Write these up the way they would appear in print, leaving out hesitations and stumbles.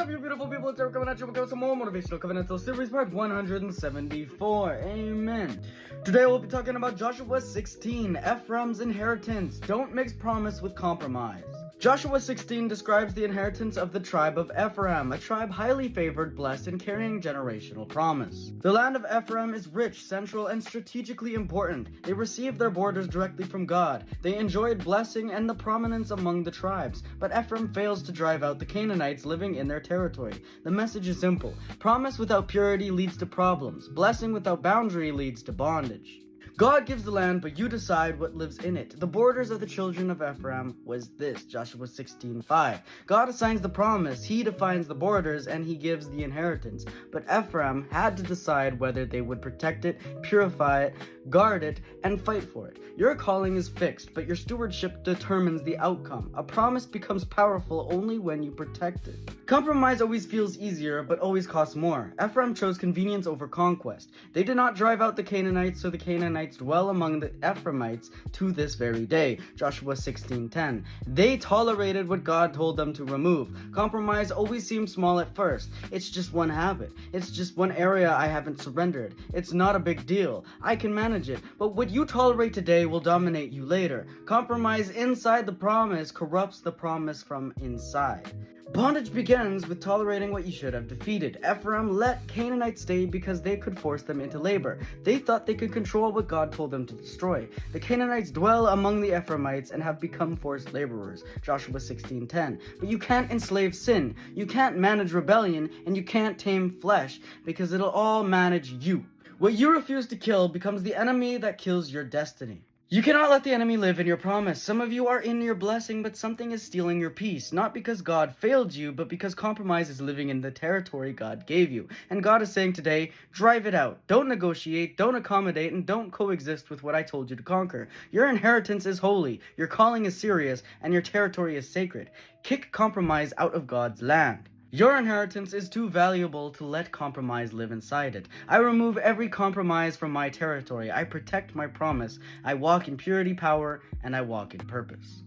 up, you beautiful people? It's Eric coming at you with some more motivational covenantal series, part 174. Amen. Today we'll be talking about Joshua 16, Ephraim's inheritance. Don't mix promise with compromise. Joshua 16 describes the inheritance of the tribe of Ephraim, a tribe highly favored, blessed, and carrying generational promise. The land of Ephraim is rich, central, and strategically important. They received their borders directly from God. They enjoyed blessing and the prominence among the tribes, but Ephraim fails to drive out the Canaanites living in their territory. The message is simple. Promise without purity leads to problems. Blessing without boundary leads to bondage. God gives the land, but you decide what lives in it. The borders of the children of Ephraim was this, Joshua 16:5. God assigns the promise, he defines the borders, and he gives the inheritance. But Ephraim had to decide whether they would protect it, purify it, guard it, and fight for it. Your calling is fixed, but your stewardship determines the outcome. A promise becomes powerful only when you protect it. Compromise always feels easier, but always costs more. Ephraim chose convenience over conquest. They did not drive out the Canaanites, so the Canaanites dwell among the Ephraimites to this very day, Joshua 16:10. They tolerated what God told them to remove. Compromise always seems small at first. It's just one habit. It's just one area I haven't surrendered. It's not a big deal. I can manage it. But what you tolerate today will dominate you later. Compromise inside the promise corrupts the promise from inside. Bondage begins with tolerating what you should have defeated. Ephraim let Canaanites stay because they could force them into labor. They thought they could control what God told them to destroy. The Canaanites dwell among the Ephraimites and have become forced laborers, Joshua 16:10. But you can't enslave sin, you can't manage rebellion, and you can't tame flesh, because it'll all manage you. What you refuse to kill becomes the enemy that kills your destiny. You cannot let the enemy live in your promise. Some of you are in your blessing, but something is stealing your peace. Not because God failed you, but because compromise is living in the territory God gave you. And God is saying today, drive it out. Don't negotiate, don't accommodate, and don't coexist with what I told you to conquer. Your inheritance is holy, your calling is serious, and your territory is sacred. Kick compromise out of God's land. Your inheritance is too valuable to let compromise live inside it. I remove every compromise from my territory. I protect my promise. I walk in purity, power, and I walk in purpose.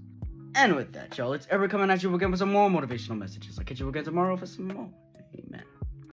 And with that, y'all, it's Eric coming at you again with some more motivational messages. I'll catch you again tomorrow for some more.